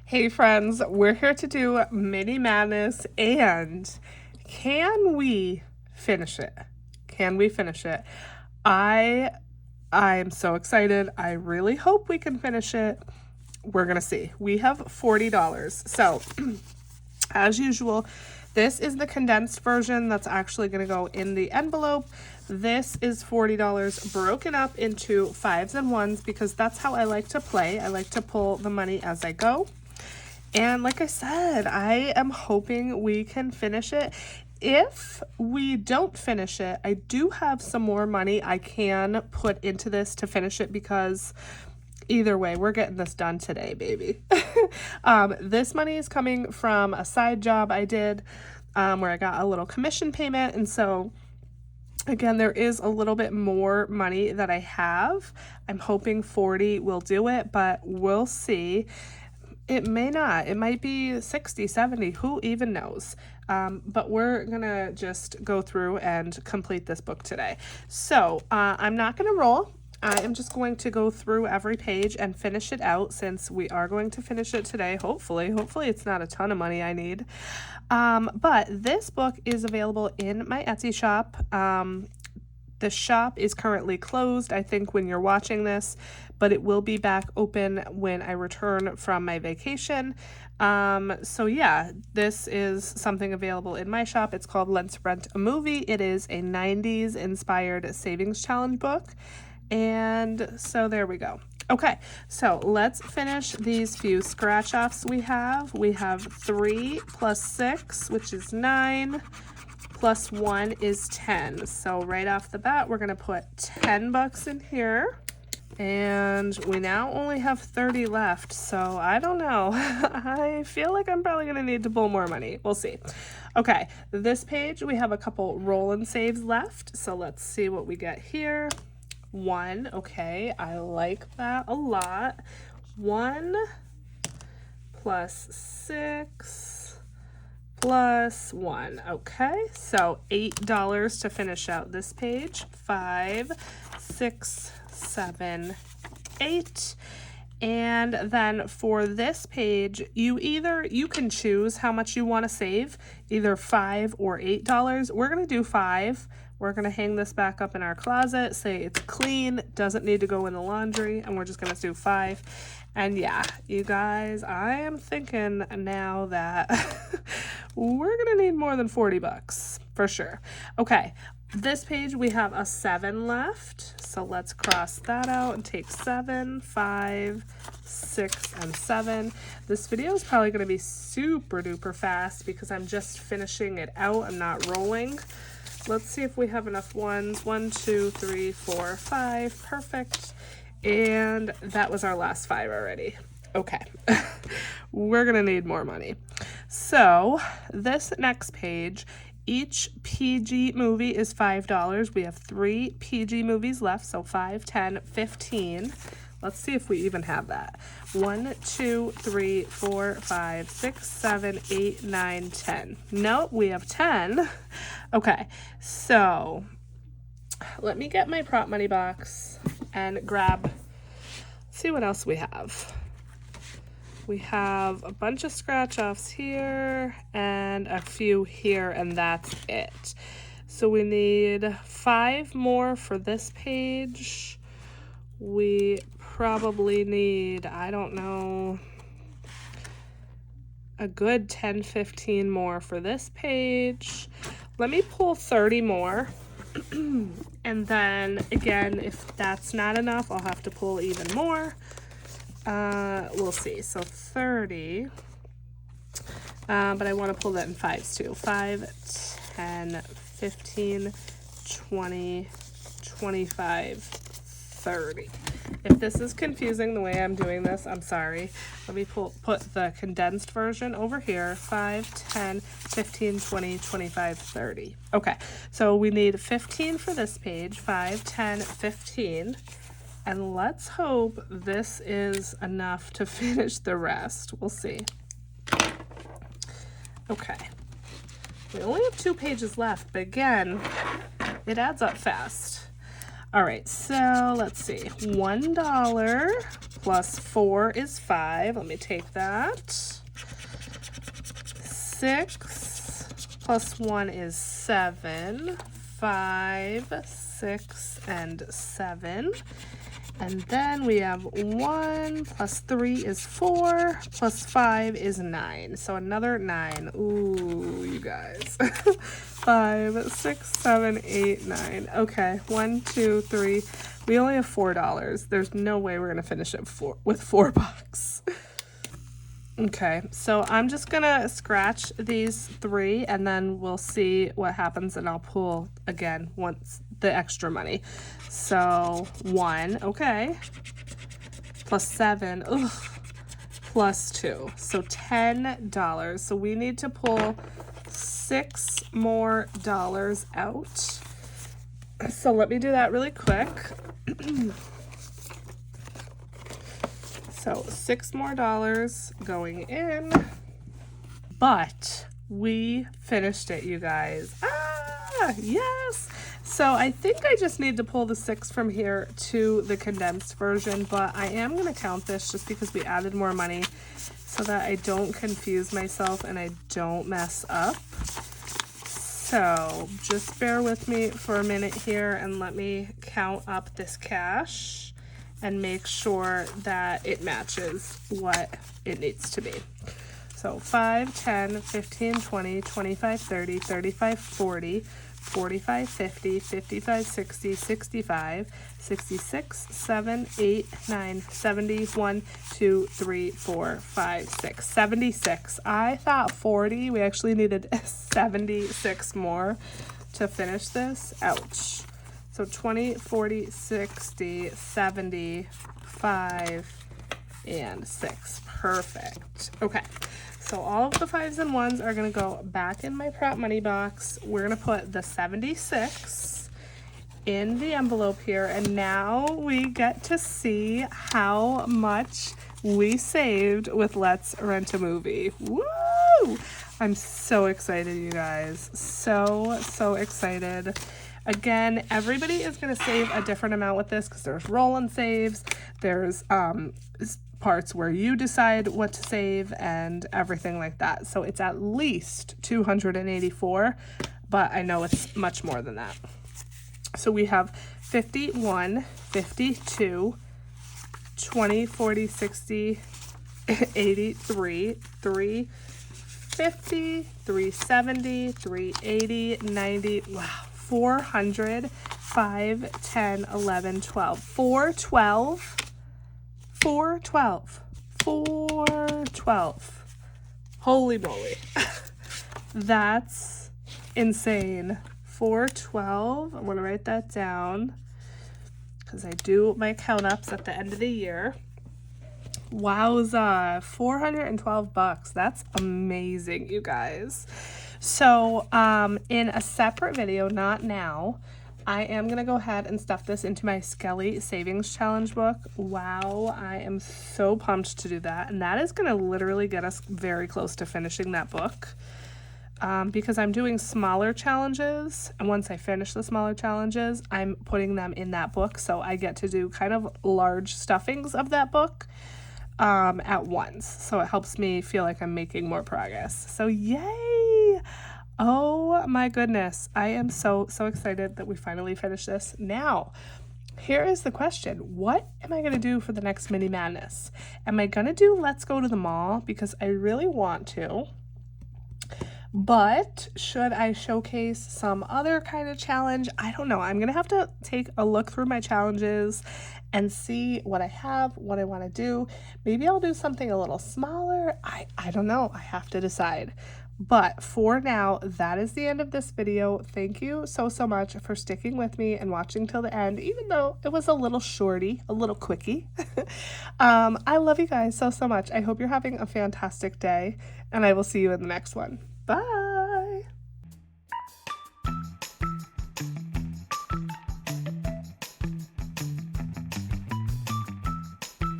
Hey friends, we're here to do Mini Madness, and can we finish it? Can we finish it? I'm so excited. I really hope we can finish it. We're gonna see. We have $40. So as usual, this is the condensed version that's actually going to go in the envelope. This is $40 broken up into fives and ones because that's how I like to play. I like to pull the money as I go. And like I said, I am hoping we can finish it. If we don't finish it, I do have some more money I can put into this to finish it because either way, we're getting this done today, baby. This money is coming from a side job I did where I got a little commission payment. And so, again, there is a little bit more money that I have. I'm hoping 40 will do it, but we'll see. It may not. It might be 60, 70. Who even knows? But we're going to just go through and complete this book today. So I'm not going to roll. I am just going to go through every page and finish it out since we are going to finish it today, hopefully. Hopefully it's not a ton of money I need. But this book is available in my Etsy shop. The shop is currently closed, I think, when you're watching this, but it will be back open when I return from my vacation. So yeah, this is something available in my shop. It's called Let's Rent a Movie. It is a 90s inspired savings challenge book. And so there we go. Okay, so let's finish these few scratch offs we have. We have 3 plus 6, which is 9. Plus 1 is 10. So right off the bat, we're going to put $10 in here. And we now only have 30 left. So I don't know. I feel like I'm probably going to need to pull more money. We'll see. Okay, this page, we have a couple roll and saves left. So let's see what we get here. 1. Okay, I like that a lot. 1 plus 6. Plus 1. Okay, so $8 to finish out this page. 5, 6, 7, 8. And then for this page, you can choose how much you want to save, either $5 or $8. We're going to do 5. We're going to hang this back up in our closet, say it's clean, doesn't need to go in the laundry, and we're just going to do 5. And yeah, you guys, I am thinking now that we're going to need more than $40 for sure. Okay, this page we have a 7 left. So let's cross that out and take 7, 5, 6, and 7. This video is probably going to be super duper fast because I'm just finishing it out. I'm not rolling. Let's see if we have enough ones. 1, 2, 3, 4, 5. Perfect. And that was our last 5 already. Okay. We're going to need more money. So this next page, each PG movie is $5. We have 3 PG movies left. So 5, 10, 15. Let's see if we even have that. 1, 2, 3, 4, 5, 6, 7, 8, 9, 10. Nope, we have 10. Okay, so let me get my prop money box and grab, see what else we have. We have a bunch of scratch offs here and a few here, and that's it. So we need 5 more for this page. We probably need, I don't know, a good 10, 15 more for this page. Let me pull 30 more. And then again, if that's not enough, I'll have to pull even more. We'll see. So 30. But I want to pull that in 5s too. 5, 10, 15, 20, 25, 30. If this is confusing the way I'm doing this, I'm sorry. Let me put the condensed version over here. 5, 10, 15, 20, 25, 30. Okay, so we need 15 for this page. 5, 10, 15. And let's hope this is enough to finish the rest. We'll see. Okay. We only have 2 pages left, but again, it adds up fast. All right, so let's see. $1 plus 4 is 5. Let me take that. 6 plus 1 is 7. 5, 6, and 7. And then we have 1 plus 3 is 4, plus 5 is 9. So another 9. Ooh, you guys. 5, 6, 7, 8, 9. Okay, 1, 2, 3. We only have $4. There's no way we're gonna finish it with $4. Okay, so I'm just gonna scratch these 3 and then we'll see what happens, and I'll pull again once the extra money. So 1, okay, plus 7, ugh, plus 2, so $10. So we need to pull $6 more out. So let me do that really quick. So $6 more going in, but we finished it, you guys. Ah, yes. So I think I just need to pull the 6 from here to the condensed version, but I am going to count this just because we added more money so that I don't confuse myself and I don't mess up. So just bear with me for a minute here and let me count up this cash and make sure that it matches what it needs to be. So 5, 10, 15, 20, 25, 30, 35, 40, 45, 50, 55, 60, 65, 66, 7, 8, 9, 70, 1, 2, 3, 4, 5, 6, 76. I thought 40. We actually needed 76 more to finish this. Ouch. So 20, 40, 60, 70, 5, and 6. Perfect. Okay. So all of the 5s and 1s are going to go back in my prop money box. We're going to put the 76 in the envelope here. And now we get to see how much we saved with Let's Rent a Movie. Woo! I'm so excited, you guys. So excited. Again, everybody is going to save a different amount with this because there's roll and saves. There's parts where you decide what to save and everything like that. So it's at least 284, but I know it's much more than that. So we have 51, 52, 20, 40, 60, 83, 350, 370, 380, 90, wow. 400, 5, 10, 11, 12, 412, 412, 412. Holy moly. That's insane. 412. I'm going to write that down because I do my count ups at the end of the year. Wowza, $412. That's amazing, you guys. So in a separate video, not now, I am going to go ahead and stuff this into my Skelly Savings Challenge book. Wow, I am so pumped to do that. And that is going to literally get us very close to finishing that book because I'm doing smaller challenges. And once I finish the smaller challenges, I'm putting them in that book. So I get to do kind of large stuffings of that book at once. So it helps me feel like I'm making more progress. So yay! Oh my goodness. I am so excited that we finally finished this. Now, here is the question. What am I going to do for the next Mini Madness? Am I going to do Let's Go to the Mall? Because I really want to. But should I showcase some other kind of challenge? I don't know. I'm going to have to take a look through my challenges and see what I have, what I want to do. Maybe I'll do something a little smaller. I don't know. I have to decide. But for now, that is the end of this video. Thank you so much for sticking with me and watching till the end, even though it was a little shorty, a little quickie. I love you guys so much. I hope you're having a fantastic day, and I will see you in the next one. Bye.